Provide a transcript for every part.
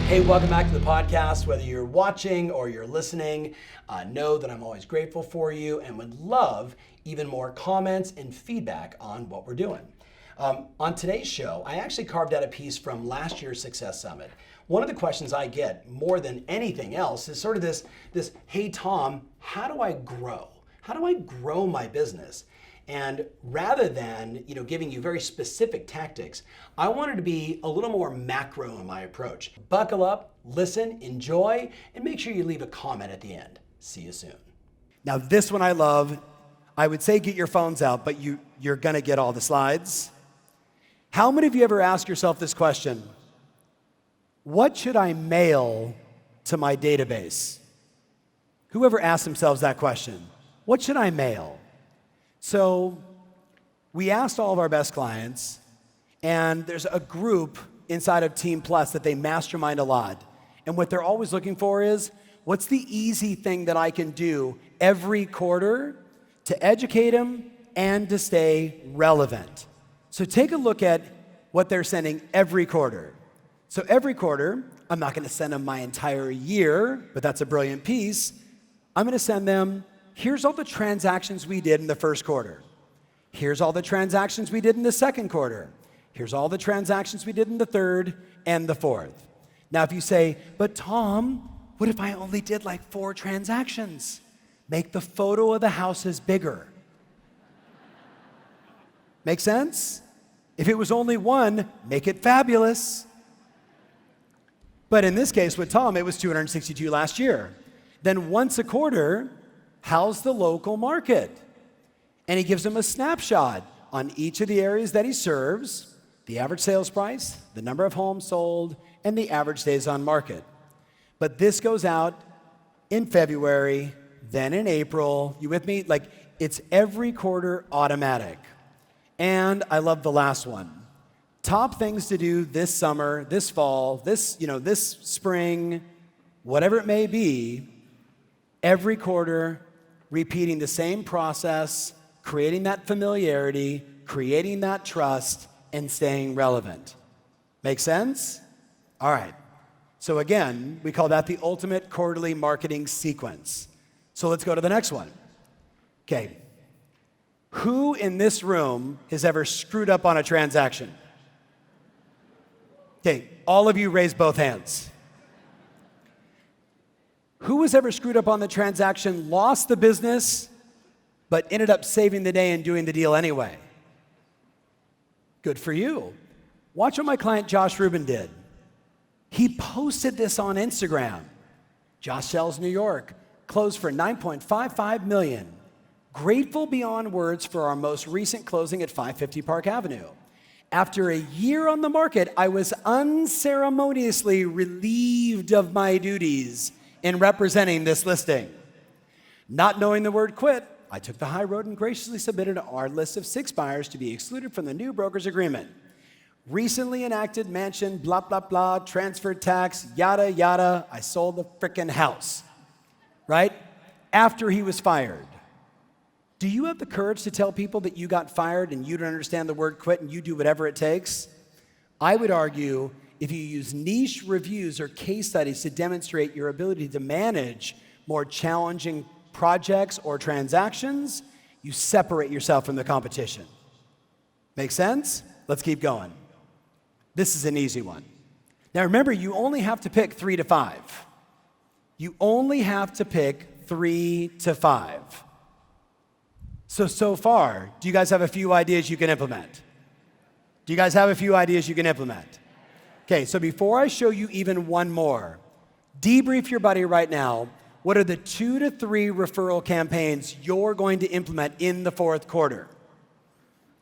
Hey, welcome back to the podcast. Whether you're watching or you're listening, know that I'm always grateful for you and would love even more comments and feedback on what we're doing. On today's show, I actually carved out a piece from last year's Success Summit. One of the questions I get more than anything else is sort of this, hey Tom, how do I grow? How do I grow my business? And rather than giving you very specific tactics, I wanted to be a little more macro in my approach. Buckle up, listen, enjoy, and make sure you leave a comment at the end. See you soon. Now this one I love. I would say get your phones out, but you're gonna get all the slides. How many of you ever ask yourself this question? What should I mail to my database? Whoever asks themselves that question? What should I mail? So we asked all of our best clients, and there's a group inside of Team Plus that they mastermind a lot. And what they're always looking for is, what's the easy thing that I can do every quarter to educate them and to stay relevant? So take a look at what they're sending every quarter. So every quarter, I'm not gonna send them my entire year, but that's a brilliant piece. I'm gonna send them, here's all the transactions we did in the first quarter. Here's all the transactions we did in the second quarter. Here's all the transactions we did in the third and the fourth. Now, if you say, but Tom, what if I only did like 4 transactions? Make the photo of the houses bigger. Make sense? If it was only 1, make it fabulous. But in this case with Tom, it was 262 last year. Then once a quarter, how's the local market? And he gives them a snapshot on each of the areas that he serves, the average sales price, the number of homes sold, and the average days on market. But this goes out in February, then in April. You with me? Like, it's every quarter automatic. And I love the last one. Top things to do this summer, this fall, this spring, whatever it may be, every quarter, repeating the same process, creating that familiarity, creating that trust, and staying relevant. Make sense? All right. So again, we call that the ultimate quarterly marketing sequence. So let's go to the next one. Okay. Who in this room has ever screwed up on a transaction? Okay, all of you raise both hands. Who has ever screwed up on the transaction, lost the business, but ended up saving the day and doing the deal anyway? Good for you. Watch what my client Josh Rubin did. He posted this on Instagram. Josh sells New York, closed for $9.55 million. Grateful beyond words for our most recent closing at 550 Park Avenue. After a year on the market, I was unceremoniously relieved of my duties in representing this listing. Not knowing the word quit, I took the high road and graciously submitted our list of 6 buyers to be excluded from the new broker's agreement. Recently enacted mansion, blah, blah, blah, transfer tax, yada, yada. I sold the frickin' house, right? After he was fired. Do you have the courage to tell people that you got fired and you don't understand the word quit and you do whatever it takes? I would argue if you use niche reviews or case studies to demonstrate your ability to manage more challenging projects or transactions, you separate yourself from the competition. Make sense? Let's keep going. This is an easy one. Now remember, you only have to pick 3 to 5. You only have to pick 3 to 5. So far, do you guys have a few ideas you can implement? Do you guys have a few ideas you can implement? Okay, so before I show you even one more, debrief your buddy right now. What are the 2 to 3 referral campaigns you're going to implement in the fourth quarter?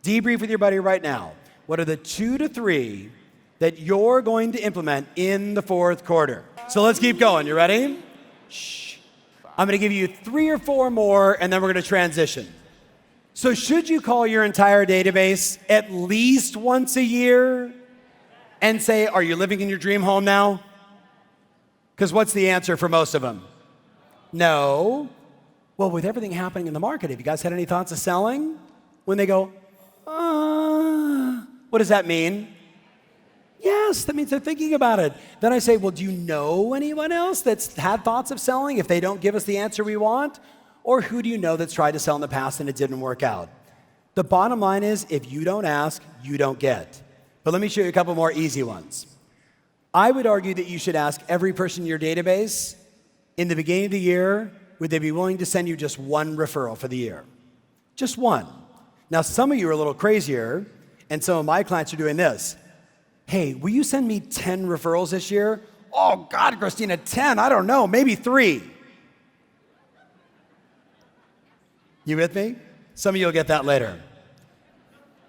Debrief with your buddy right now. What are the 2 to 3 that you're going to implement in the fourth quarter? So let's keep going. You ready? Shh. I'm going to give you 3 or 4 more, and then we're going to transition. So should you call your entire database at least once a year and say, are you living in your dream home now? Because what's the answer for most of them? No. Well, with everything happening in the market, have you guys had any thoughts of selling? When they go, what does that mean? Yes, yes, that means they're thinking about it. Then I say, well, do you know anyone else that's had thoughts of selling if they don't give us the answer we want? Or who do you know that's tried to sell in the past and it didn't work out? The bottom line is, if you don't ask, you don't get. But let me show you a couple more easy ones. I would argue that you should ask every person in your database, in the beginning of the year, would they be willing to send you just one referral for the year? Just one. Now, some of you are a little crazier, and some of my clients are doing this. Hey, will you send me 10 referrals this year? Oh, God, Christina, 10? I don't know, maybe 3. You with me? Some of you will get that later.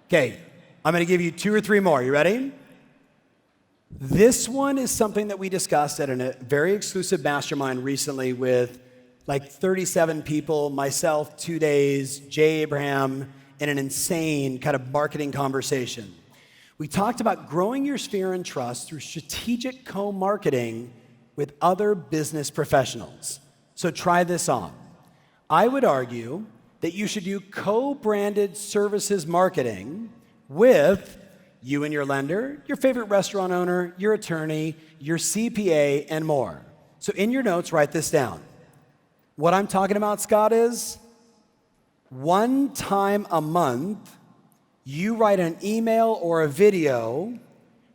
Okay, I'm going to give you 2 or 3 more. You ready? This one is something that we discussed at a very exclusive mastermind recently with like 37 people, myself, 2 days, Jay Abraham, and an insane kind of marketing conversation. We talked about growing your sphere and trust through strategic co-marketing with other business professionals. So try this on. I would argue that you should do co-branded services marketing with you and your lender, your favorite restaurant owner, your attorney, your CPA, and more. So in your notes, write this down. What I'm talking about, Scott, is 1 time a month, you write an email or a video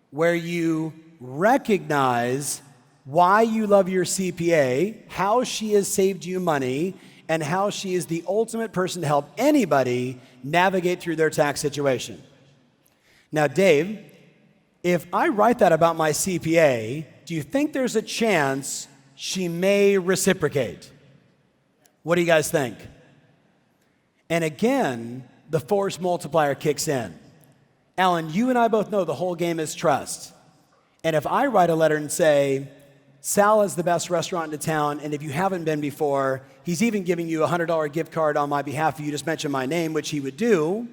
where you recognize why you love your CPA, how she has saved you money, and how she is the ultimate person to help anybody navigate through their tax situation. Now, Dave, if I write that about my CPA, do you think there's a chance she may reciprocate? What do you guys think? And again, the force multiplier kicks in. Alan, you and I both know the whole game is trust. And if I write a letter and say, Sal is the best restaurant in town, and if you haven't been before, he's even giving you a $100 gift card on my behalf if you just mention my name, which he would do.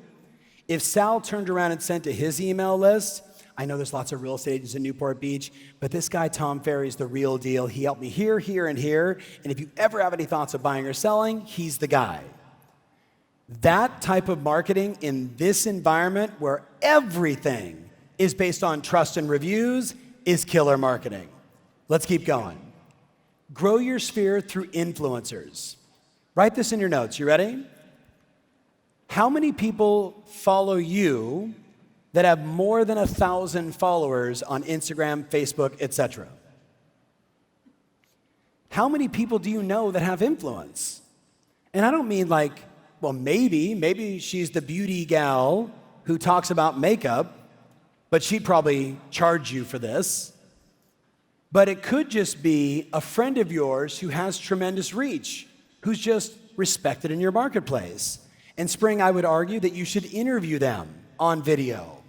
If Sal turned around and sent to his email list, I know there's lots of real estate agents in Newport Beach, but this guy, Tom Ferry, is the real deal. He helped me here, here, and here. And if you ever have any thoughts of buying or selling, he's the guy. That type of marketing in this environment where everything is based on trust and reviews is killer marketing. Let's keep going. Grow your sphere through influencers. Write this in your notes. You ready? How many people follow you that have more than 1,000 followers on Instagram, Facebook, etc.? How many people do you know that have influence? And I don't mean like, well, maybe she's the beauty gal who talks about makeup, but she'd probably charge you for this. But it could just be a friend of yours who has tremendous reach, who's just respected in your marketplace. And Spring, I would argue that you should interview them on video.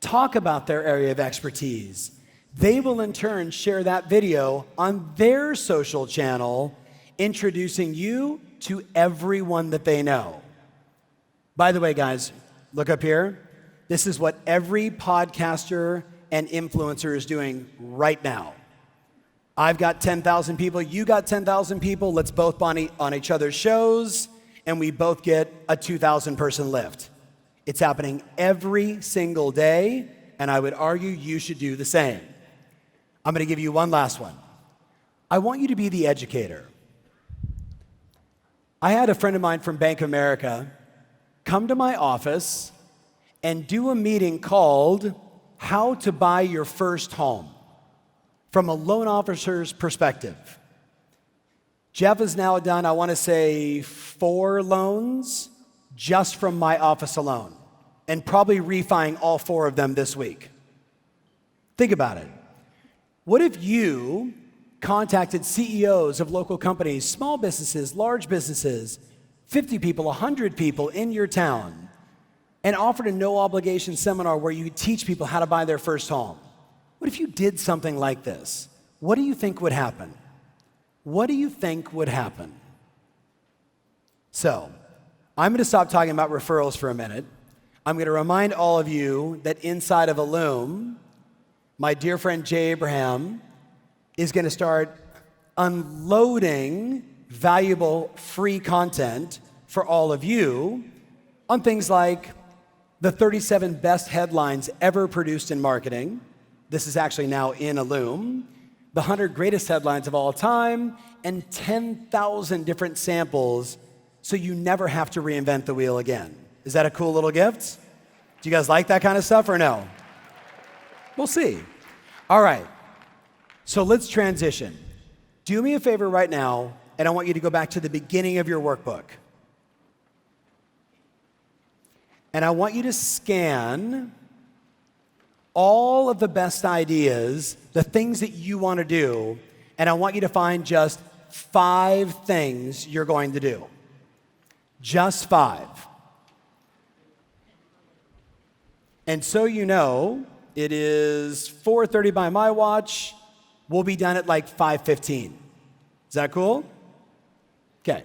Talk about their area of expertise. They will in turn share that video on their social channel, introducing you to everyone that they know. By the way, guys, look up here. This is what every podcaster and influencer is doing right now. I've got 10,000 people, you got 10,000 people, let's both be on each other's shows, and we both get a 2,000 person lift. It's happening every single day, and I would argue you should do the same. I'm gonna give you one last one. I want you to be the educator. I had a friend of mine from Bank of America come to my office and do a meeting called How to Buy Your First Home from a loan officer's perspective. Jeff has now done, I want to say, 4 loans just from my office alone, and probably refining all 4 of them this week. Think about it. What if you contacted CEOs of local companies, small businesses, large businesses, 50 people, 100 people in your town, and offered a no-obligation seminar where you teach people how to buy their first home? What if you did something like this? What do you think would happen? What do you think would happen? So, I'm going to stop talking about referrals for a minute. I'm going to remind all of you that inside of Illume, my dear friend Jay Abraham is going to start unloading valuable free content for all of you on things like the 37 best headlines ever produced in marketing, This is actually now in Illume. The 100 greatest headlines of all time, and 10,000 different samples so you never have to reinvent the wheel again. Is that a cool little gift? Do you guys like that kind of stuff or no? We'll see. All right, so let's transition. Do me a favor right now, and I want you to go back to the beginning of your workbook. And I want you to scan all of the best ideas, the things that you want to do, and I want you to find just 5 things you're going to do. Just 5. And so you know, it is 4:30 by my watch. We'll be done at like 5:15. Is that cool? Okay.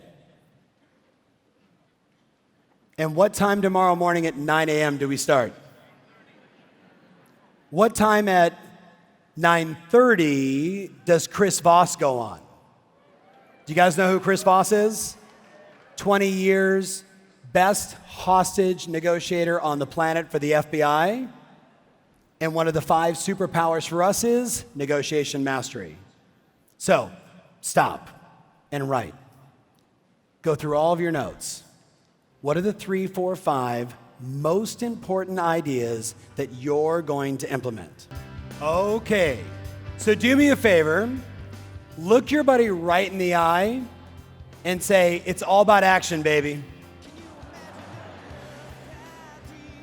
And what time tomorrow morning at 9 a.m. do we start? What time at 9:30 does Chris Voss go on? Do you guys know who Chris Voss is? 20 years, best hostage negotiator on the planet for the FBI. And one of the 5 superpowers for us is negotiation mastery. So, stop and write. Go through all of your notes. What are the 3, 4, 5 most important ideas that you're going to implement? Okay, so do me a favor. Look your buddy right in the eye and say, it's all about action, baby.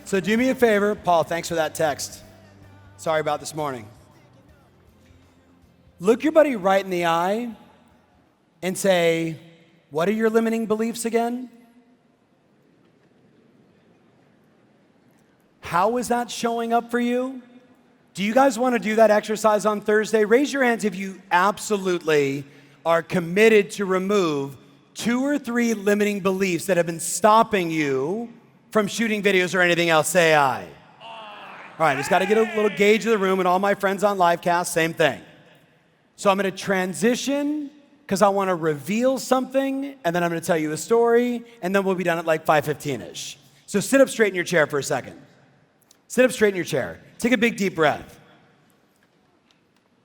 So do me a favor. Paul, thanks for that text. Sorry about this morning. Look your buddy right in the eye and say, what are your limiting beliefs again? How is that showing up for you? Do you guys want to do that exercise on Thursday? Raise your hands if you absolutely are committed to remove 2 or 3 limiting beliefs that have been stopping you from shooting videos or anything else. Say aye. All right, just got to get a little gauge of the room, and all my friends on Livecast, same thing. So I'm going to transition because I want to reveal something, and then I'm going to tell you a story, and then we'll be done at like 5:15-ish. So sit up straight in your chair for a second. Sit up straight in your chair. Take a big, deep breath.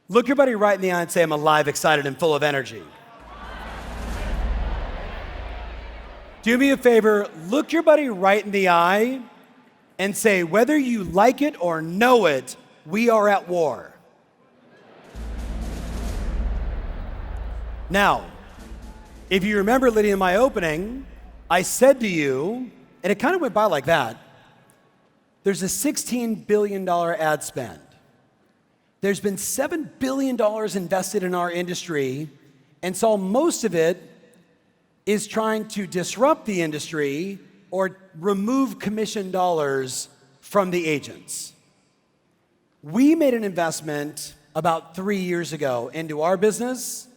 Look your buddy right in the eye and say, I'm alive, excited, and full of energy. Do me a favor, look your buddy right in the eye and say, whether you like it or know it, we are at war. Now, if you remember, Lydia, in my opening, I said to you, and it kind of went by like that, there's a $16 billion ad spend. There's been $7 billion invested in our industry, and so most of it is trying to disrupt the industry or remove commission dollars from the agents. We made an investment about 3 years ago into our business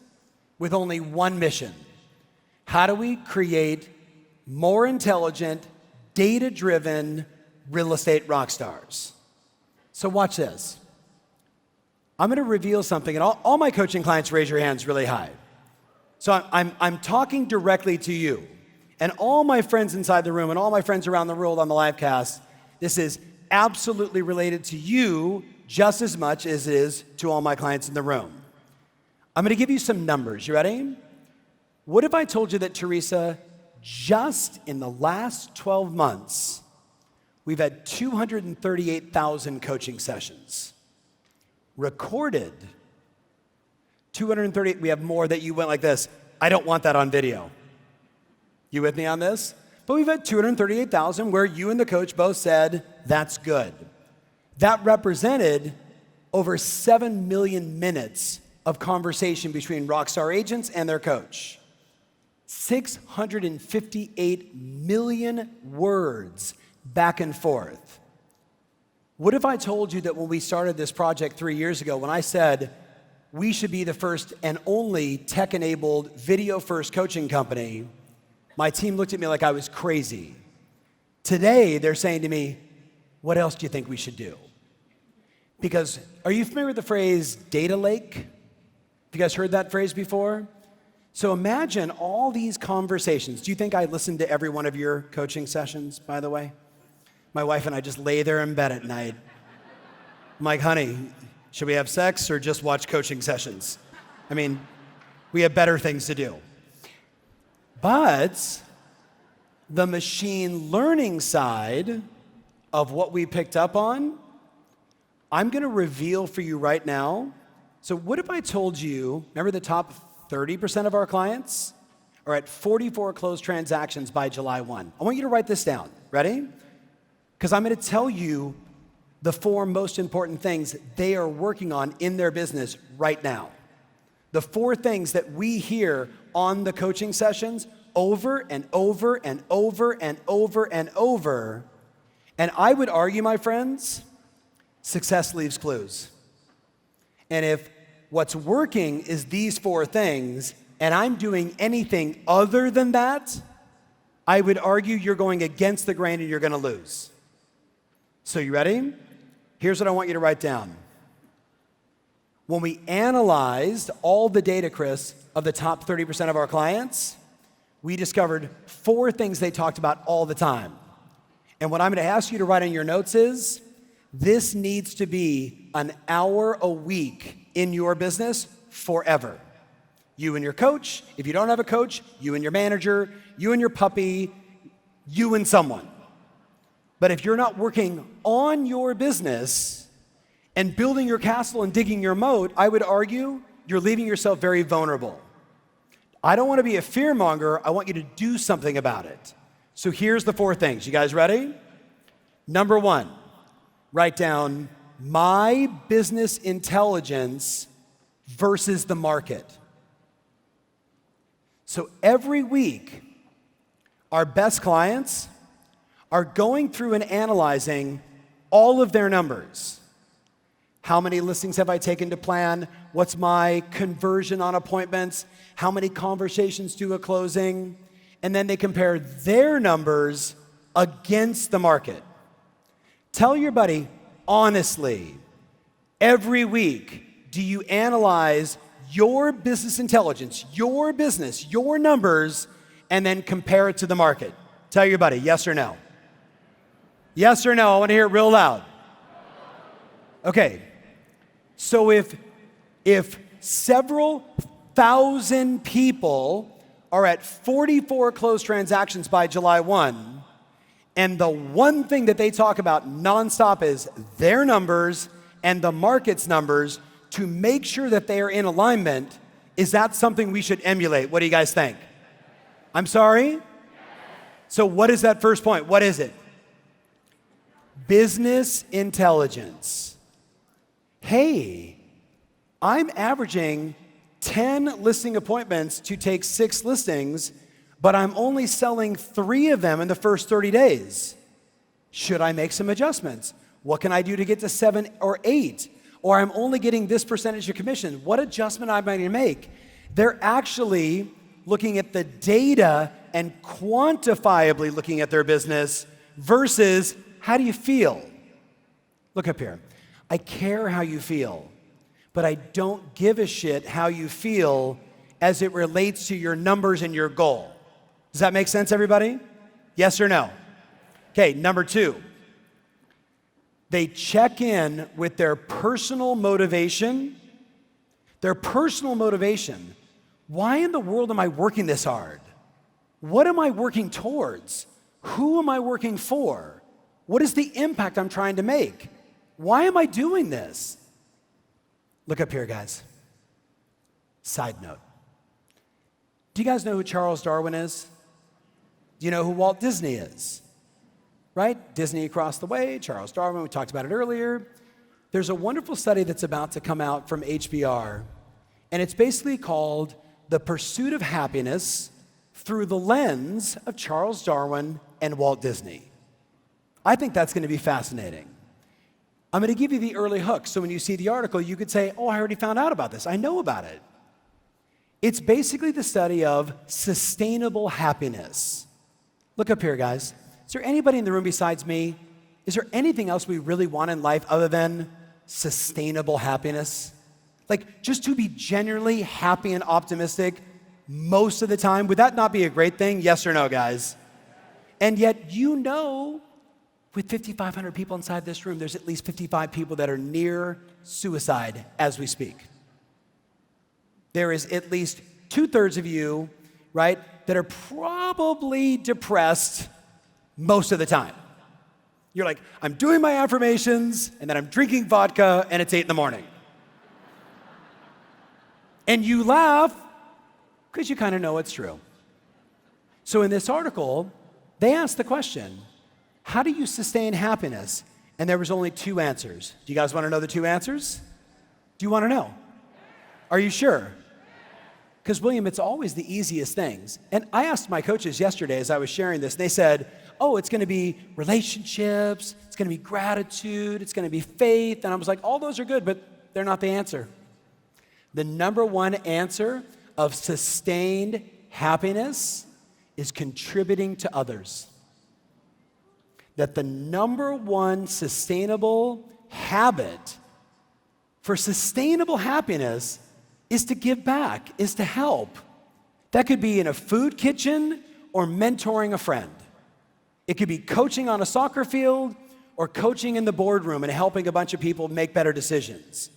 with only one mission. How do we create more intelligent, data-driven real estate rock stars? So watch this. I'm going to reveal something, and all my coaching clients raise your hands really high. So I'm talking directly to you, and all my friends inside the room, and all my friends around the world on the livecast. This is absolutely related to you just as much as it is to all my clients in the room. I'm going to give you some numbers. You ready? What if I told you that, Teresa, just in the last 12 months, we've had 238,000 coaching sessions. Recorded 230, we have more that you went like this. I don't want that on video. You with me on this? But we've had 238,000 where you and the coach both said, that's good. That represented over 7 million minutes of conversation between Rockstar agents and their coach. 658 million words back and forth. What if I told you that when we started this project 3 years ago, when I said we should be the first and only tech-enabled video-first coaching company, my team looked at me like I was crazy. Today, they're saying to me, what else do you think we should do? Because, are you familiar with the phrase data lake? Have you guys heard that phrase before? So imagine all these conversations. Do you think I listened to every one of your coaching sessions, by the way? My wife and I just lay there in bed at night. I'm like, honey, Should we have sex or just watch coaching sessions? I mean, we have better things to do. But the machine learning side of what we picked up on, I'm going to reveal for you right now. So what if I told you, remember the top 30% of our clients are at 44 closed transactions by July 1. I want you to write this down. Ready? Because I'm going to tell you the 4 most important things they are working on in their business right now. The 4 things that we hear on the coaching sessions over and over and over and over and over. And I would argue, my friends, success leaves clues. And if what's working is these 4 things, and I'm doing anything other than that, I would argue you're going against the grain and you're going to lose. So you ready? Here's what I want you to write down. When we analyzed all the data, Chris, of the top 30% of our clients, we discovered 4 things they talked about all the time. And what I'm going to ask you to write in your notes is, this needs to be an hour a week in your business forever. You and your coach, if you don't have a coach, you and your manager, you and your puppy, you and someone. But if you're not working on your business and building your castle and digging your moat, I would argue you're leaving yourself very vulnerable. I don't want to be a fearmonger. I want you to do something about it. So here's the 4 things. You guys ready? Number 1, write down my business intelligence versus the market. So every week, our best clients are going through and analyzing all of their numbers. How many listings have I taken to plan? What's my conversion on appointments? How many conversations to a closing? And then they compare their numbers against the market. Tell your buddy, honestly, every week, do you analyze your business intelligence, your business, your numbers, and then compare it to the market? Tell your buddy, yes or no? Yes or no? I want to hear it real loud. Okay, so if several thousand people are at 44 closed transactions by July 1, and the one thing that they talk about nonstop is their numbers and the market's numbers to make sure that they are in alignment, is that something we should emulate? What do you guys think? I'm sorry? So what is that first point? What is it? Business intelligence. Hey, I'm averaging 10 listing appointments to take 6 listings, but I'm only selling 3 of them in the first 30 days. Should I make some adjustments? What can I do to get to 7 or 8? Or I'm only getting this percentage of commission. What adjustment am I going to make? They're actually looking at the data and quantifiably looking at their business versus how do you feel? Look up here. I care how you feel, but I don't give a shit how you feel as it relates to your numbers and your goal. Does that make sense, everybody? Yes or no? Okay, number 2. They check in with their personal motivation. Their personal motivation. Why in the world am I working this hard? What am I working towards? Who am I working for? What is the impact I'm trying to make? Why am I doing this? Look up here, guys. Side note. Do you guys know who Charles Darwin is? Do you know who Walt Disney is? Right? Disney across the way, Charles Darwin, we talked about it earlier. There's a wonderful study that's about to come out from HBR, and it's basically called The Pursuit of Happiness Through the Lens of Charles Darwin and Walt Disney. I think that's going to be fascinating. I'm going to give you the early hook, so when you see the article, you could say, oh, I already found out about this. I know about it. It's basically the study of sustainable happiness. Look up here, guys. Is there anybody in the room besides me? Is there anything else we really want in life other than sustainable happiness? Like, just to be genuinely happy and optimistic most of the time, would that not be a great thing? Yes or no, guys? And yet, With 5,500 people inside this room, there's at least 55 people that are near suicide as we speak. There is at least 2/3 of you, right, that are probably depressed most of the time. You're like, I'm doing my affirmations, and then I'm drinking vodka, and it's 8 in the morning. And you laugh because you kind of know it's true. So in this article, they asked the question, how do you sustain happiness? And there was only 2 answers. Do you guys want to know the 2 answers? Do you want to know? Are you sure? Because, William, it's always the easiest things. And I asked my coaches yesterday as I was sharing this, and they said, oh, it's going to be relationships, it's going to be gratitude, it's going to be faith. And I was like, all those are good, but they're not the answer. The number one answer of sustained happiness is contributing to others. That the number one sustainable habit for sustainable happiness is to give back, is to help. That could be in a food kitchen or mentoring a friend. It could be coaching on a soccer field or coaching in the boardroom and helping a bunch of people make better decisions.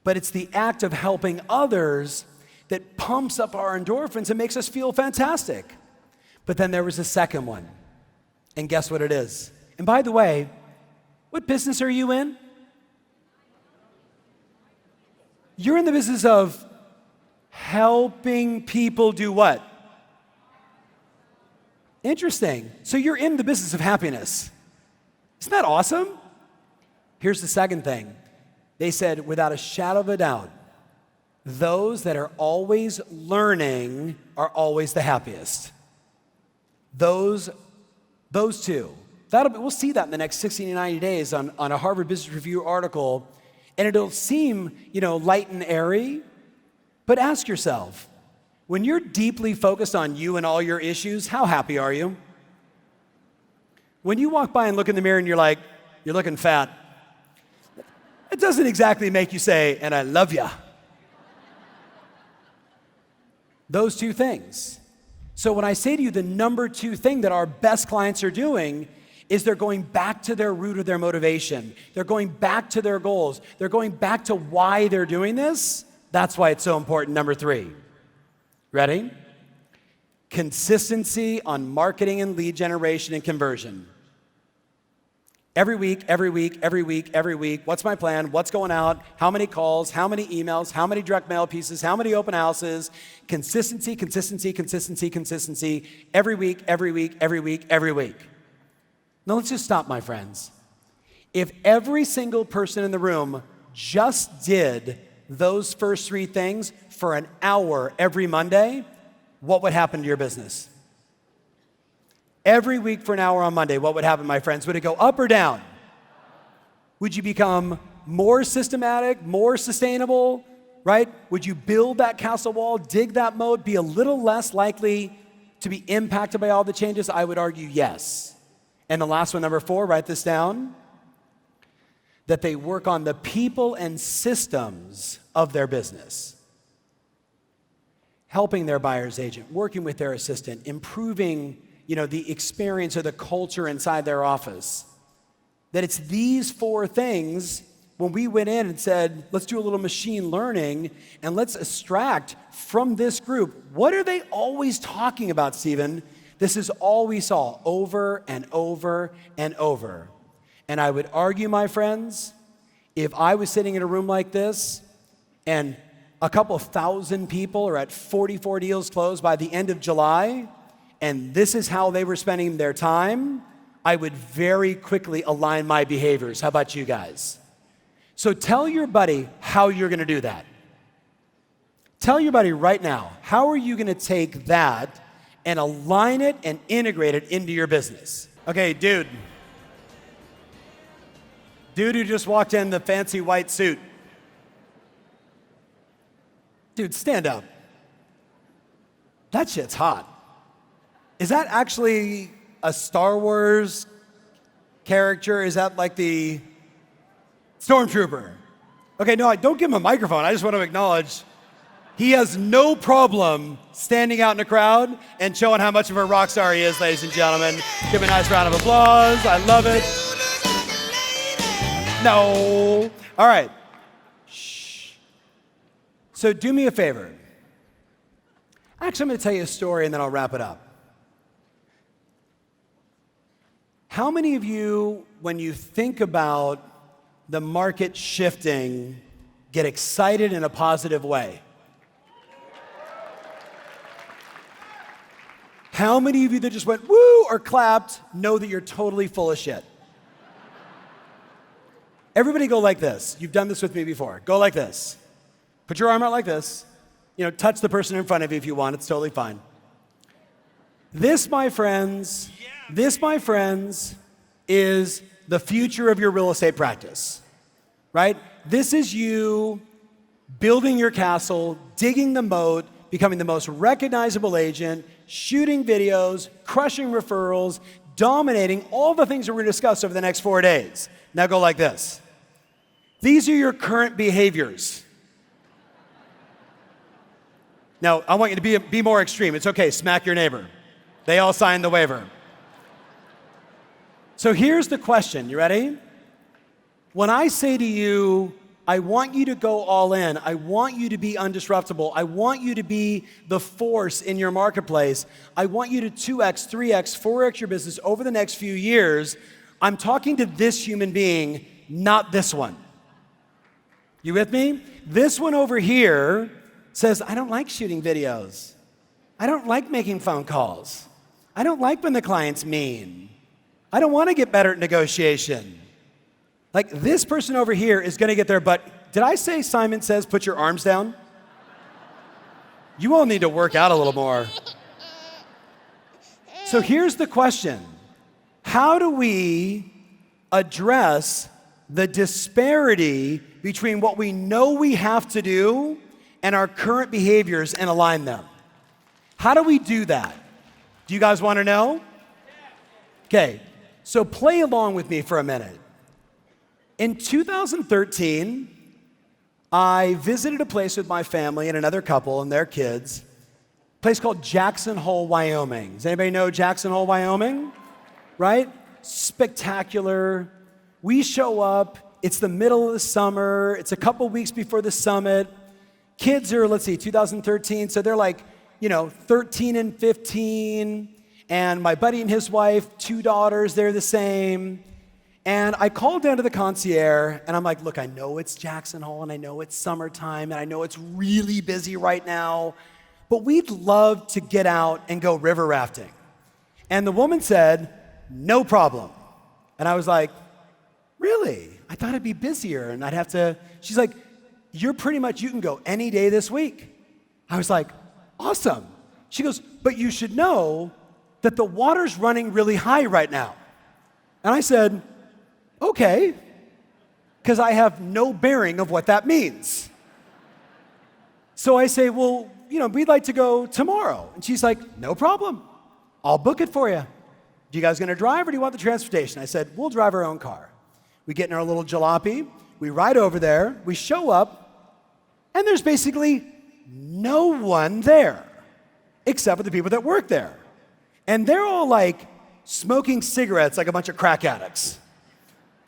But it's the act of helping others that pumps up our endorphins and makes us feel fantastic. But then there was a second one. And guess what it is? And by the way, what business are you in? You're in the business of helping people do what? Interesting. So you're in the business of happiness. Isn't that awesome? Here's the second thing. They said, without a shadow of a doubt, those that are always learning are always the happiest. Those two. We'll see that in the next 60 to 90 days on a Harvard Business Review article. And it'll seem, light and airy, but ask yourself, when you're deeply focused on you and all your issues, how happy are you? When you walk by and look in the mirror and you're like, you're looking fat, it doesn't exactly make you say, and I love ya. Those 2 things. So when I say to you the number 2 thing that our best clients are doing is they're going back to their root of their motivation. They're going back to their goals. They're going back to why they're doing this. That's why it's so important. Number 3. Ready? Consistency on marketing and lead generation and conversion. Every week, what's my plan? What's going out? How many calls? How many emails? How many direct mail pieces? How many open houses? Consistency. Every week. Now let's just stop, my friends. If every single person in the room just did those first 3 things for an hour every Monday, what would happen to your business? Every week for an hour on Monday, what would happen, my friends? Would it go up or down? Would you become more systematic, more sustainable, right? Would you build that castle wall, dig that moat, be a little less likely to be impacted by all the changes? I would argue yes. And the last one, number 4, write this down, that they work on the people and systems of their business. Helping their buyer's agent, working with their assistant, improving the experience or the culture inside their office. That it's these 4 things when we went in and said, let's do a little machine learning and let's extract from this group, what are they always talking about, Stephen? This is all we saw over and over and over. And I would argue, my friends, if I was sitting in a room like this and a couple thousand people are at 44 deals closed by the end of July, and this is how they were spending their time, I would very quickly align my behaviors. How about you guys? So tell your buddy how you're going to do that. Tell your buddy right now, how are you going to take that and align it and integrate it into your business? Okay, dude who just walked in the fancy white suit. Dude, stand up. That shit's hot. Is that actually a Star Wars character? Is that like the Stormtrooper? Okay, no, don't give him a microphone. I just want to acknowledge he has no problem standing out in a crowd and showing how much of a rock star he is, ladies and gentlemen. Give him a nice round of applause. I love it. No. All right. Shh. So do me a favor. Actually, I'm going to tell you a story and then I'll wrap it up. How many of you, when you think about the market shifting, get excited in a positive way? How many of you that just went woo or clapped know that you're totally full of shit? Everybody go like this. You've done this with me before. Go like this. Put your arm out like this. Touch the person in front of you if you want. It's totally fine. This, my friends, is the future of your real estate practice, right? This is you building your castle, digging the moat, becoming the most recognizable agent, shooting videos, crushing referrals, dominating all the things that we're going to discuss over the next 4 days. Now go like this. These are your current behaviors. Now, I want you to be more extreme. It's okay, smack your neighbor. They all signed the waiver. So here's the question, you ready? When I say to you, I want you to go all in, I want you to be undisruptible, I want you to be the force in your marketplace, I want you to 2x, 3x, 4x your business over the next few years, I'm talking to this human being, not this one. You with me? This one over here says, I don't like shooting videos. I don't like making phone calls. I don't like when the client's mean. I don't want to get better at negotiation. Like this person over here is going to get there, but did I say Simon Says put your arms down? You all need to work out a little more. So here's the question. How do we address the disparity between what we know we have to do and our current behaviors and align them? How do we do that? Do you guys want to know? Okay, so play along with me for a minute. In 2013, I visited a place with my family and another couple and their kids, a place called Jackson Hole, Wyoming. Does anybody know Jackson Hole, Wyoming? Right? Spectacular. We show up, it's the middle of the summer, it's a couple weeks before the summit. Kids are, 2013, so they're like, 13 and 15, and my buddy and his wife, 2 daughters, they're the same. And I called down to the concierge, and I'm like, look, I know it's Jackson Hole, and I know it's summertime, and I know it's really busy right now, but we'd love to get out and go river rafting. And the woman said, no problem. And I was like, really? I thought it'd be busier, and I'd have to, she's like, you can go any day this week. I was like, awesome. She goes, but you should know that the water's running really high right now. And I said, okay, because I have no bearing of what that means. So I say, well, we'd like to go tomorrow. And she's like, no problem. I'll book it for you. You guys gonna drive or do you want the transportation? I said, we'll drive our own car. We get in our little jalopy, we ride over there, we show up, and there's basically no one there except for the people that work there. And they're all like smoking cigarettes like a bunch of crack addicts.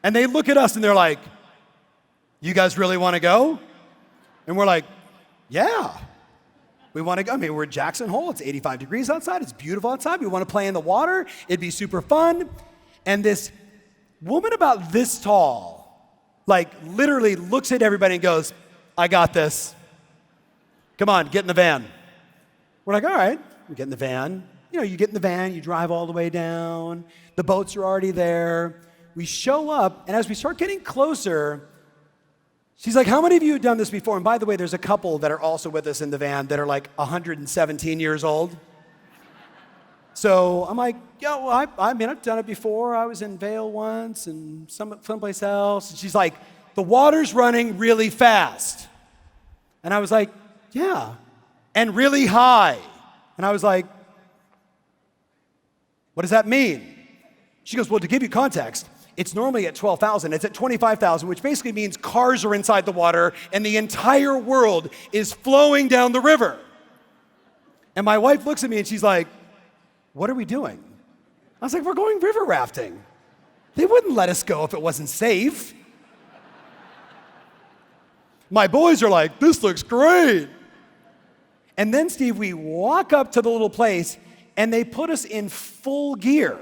And they look at us and they're like, you guys really want to go? And we're like, yeah, we want to go. I mean, we're at Jackson Hole. It's 85 degrees outside. It's beautiful outside. We want to play in the water. It'd be super fun. And this woman about this tall, literally looks at everybody and goes, I got this. Come on, get in the van. We're like, all right, we get in the van. You get in the van, you drive all the way down. The boats are already there. We show up, and as we start getting closer, she's like, how many of you have done this before? And by the way, there's a couple that are also with us in the van that are 117 years old. So I'm like, I've done it before. I was in Vail once and someplace else. And she's like, the water's running really fast. And I was like, yeah, and really high. And I was like, what does that mean? She goes, well, to give you context, it's normally at 12,000. It's at 25,000, which basically means cars are inside the water and the entire world is flowing down the river. And my wife looks at me and she's like, what are we doing? I was like, we're going river rafting. They wouldn't let us go if it wasn't safe. My boys are like, this looks great. And then, Steve, we walk up to the little place, and they put us in full gear.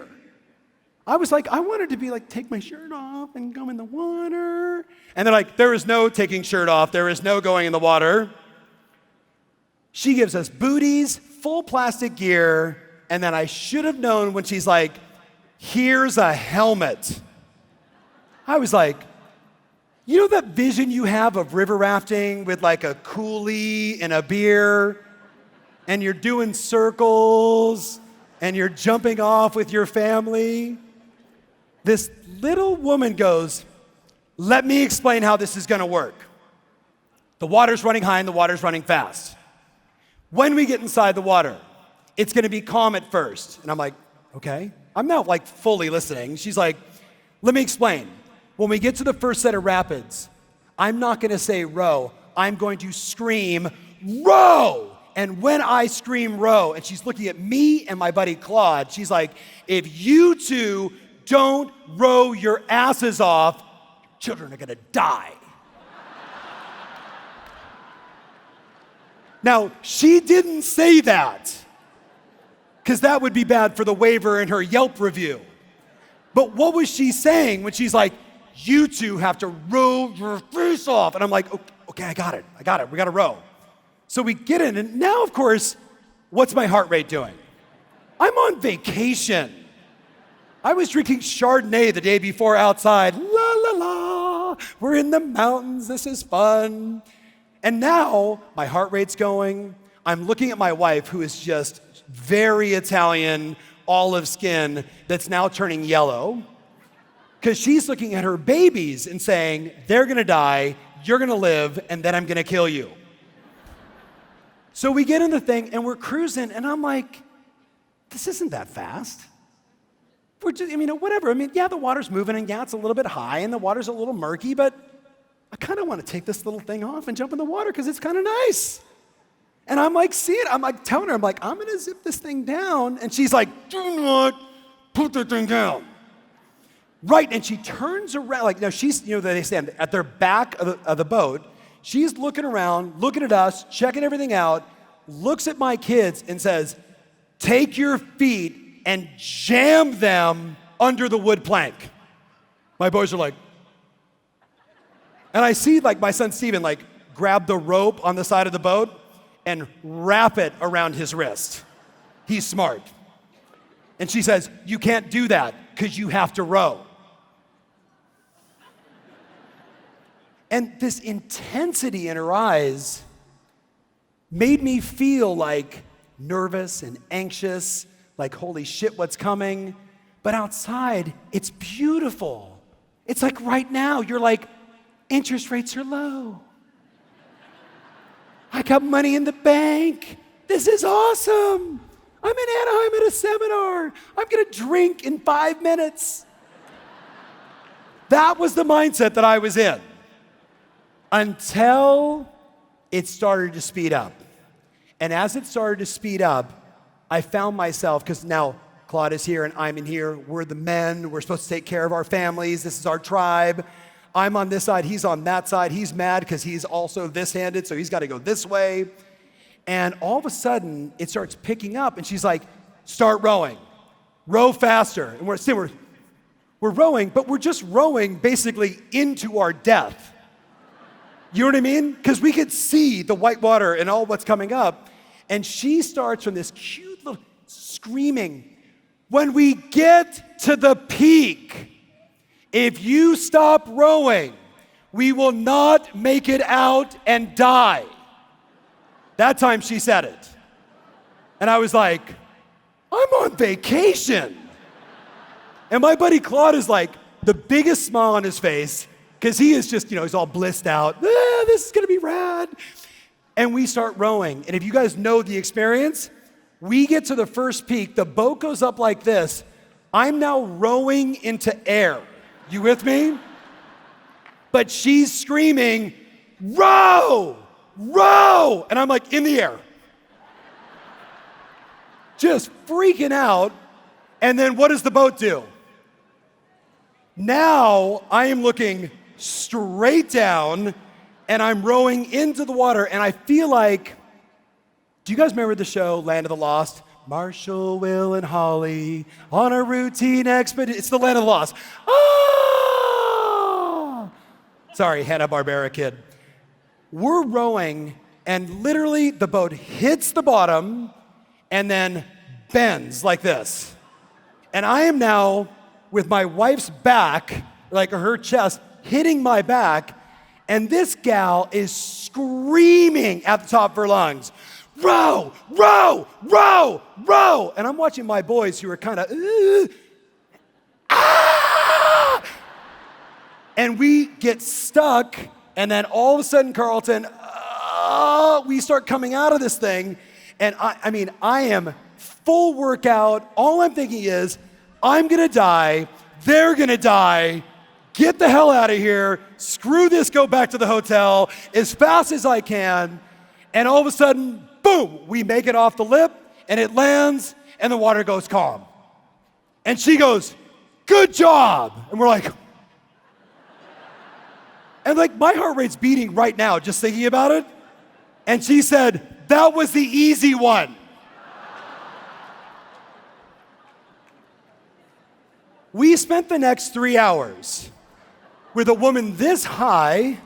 I was like, I wanted to be like, take my shirt off and go in the water. And they're like, there is no taking shirt off. There is no going in the water. She gives us booties, full plastic gear, and then I should have known when she's like, here's a helmet. I was like, you know that vision you have of river rafting with like a coolie and a beer, and you're doing circles, and you're jumping off with your family? This little woman goes, let me explain how this is gonna work. The water's running high and the water's running fast. When we get inside the water, it's gonna be calm at first. And I'm like, okay. I'm now like fully listening. She's like, let me explain. When we get to the first set of rapids, I'm not gonna say row, I'm going to scream, row! And when I scream row, and she's looking at me and my buddy Claude, she's like, if you two don't row your asses off, children are gonna die. Now, she didn't say that, because that would be bad for the waiver in her Yelp review. But what was she saying when she's like, you two have to row your face off? And I'm like, okay, I got it, we gotta row. So we get in, and now, of course, what's my heart rate doing? I'm on vacation. I was drinking Chardonnay the day before outside. La, la, la. We're in the mountains. This is fun. And now my heart rate's going. I'm looking at my wife, who is just very Italian, olive skin, that's now turning yellow, because she's looking at her babies and saying, they're going to die, you're going to live, and then I'm going to kill you. So we get in the thing, and we're cruising, and I'm like, this isn't that fast. We're just, whatever. Yeah, the water's moving, and yeah, it's a little bit high, and the water's a little murky, but I kind of want to take this little thing off and jump in the water because it's kind of nice. And I'm like, see it? I'm like telling her, I'm going to zip this thing down. And she's like, do not put the thing down. Right, and she turns around, like, now she's, they stand at their back of the boat. She's looking around, looking at us, checking everything out, looks at my kids and says, take your feet and jam them under the wood plank. My boys are like, and I see like my son Steven like grab the rope on the side of the boat and wrap it around his wrist. He's smart. And she says, you can't do that because you have to row. And this intensity in her eyes made me feel like nervous and anxious, like, holy shit, what's coming? But outside, it's beautiful. It's like right now, you're like, interest rates are low. I got money in the bank. This is awesome. I'm in Anaheim at a seminar. I'm gonna drink in 5 minutes. That was the mindset that I was in until it started to speed up. And as it started to speed up, I found myself, because now Claude is here and I'm in here. We're the men. We're supposed to take care of our families. This is our tribe. I'm on this side. He's on that side. He's mad because he's also this-handed, so he's got to go this way. And all of a sudden, it starts picking up, and she's like, start rowing. Row faster. And we're rowing, but we're just rowing basically into our death. You know what I mean? Because we could see the white water and all what's coming up. And she starts from this cute little screaming, when we get to the peak, if you stop rowing, we will not make it out and die. That time she said it. And I was like, I'm on vacation. And my buddy Claude is like, the biggest smile on his face, because he is just, he's all blissed out. This is gonna be rad. And we start rowing. And if you guys know the experience, we get to the first peak, the boat goes up like this. I'm now rowing into air. You with me? But she's screaming, row, row. And I'm like in the air. Just freaking out. And then what does the boat do? Now I am looking straight down and I'm rowing into the water, and I feel like, do you guys remember the show Land of the Lost? Marshall, Will, and Holly on a routine expedition. It's the Land of the Lost. Ah! Sorry, Hanna-Barbera kid. We're rowing, and literally the boat hits the bottom and then bends like this. And I am now with my wife's back, like her chest, hitting my back, and this gal is screaming at the top of her lungs, row, row, row, row. And I'm watching my boys who are kind of, ah! And we get stuck, and then all of a sudden, Carlton, we start coming out of this thing, and I am full workout. All I'm thinking is, I'm gonna die, they're gonna die, get the hell out of here, screw this, go back to the hotel as fast as I can, and all of a sudden, boom, we make it off the lip, and it lands, and the water goes calm. And she goes, good job. And we're like, and like my heart rate's beating right now just thinking about it. And she said, that was the easy one. We spent the next 3 hours with a woman this high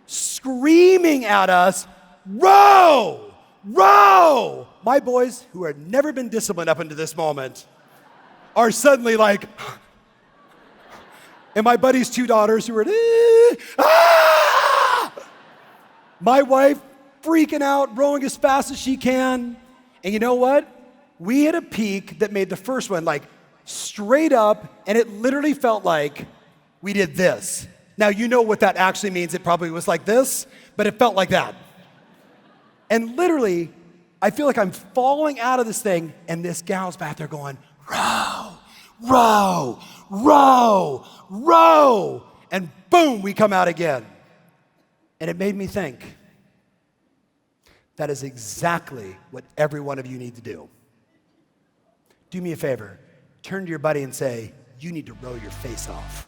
screaming at us, row, row. My boys, who had never been disciplined up until this moment, are suddenly like, and my buddy's 2 daughters who were, ah! My wife freaking out, rowing as fast as she can. And you know what? We hit a peak that made the first one like straight up, and it literally felt like we did this. Now, you know what that actually means. It probably was like this, but it felt like that. And literally, I feel like I'm falling out of this thing, and this gal's back there going, row, row, row, row. And boom, we come out again. And it made me think, that is exactly what every one of you need to do. Do me a favor. Turn to your buddy and say, you need to row your face off.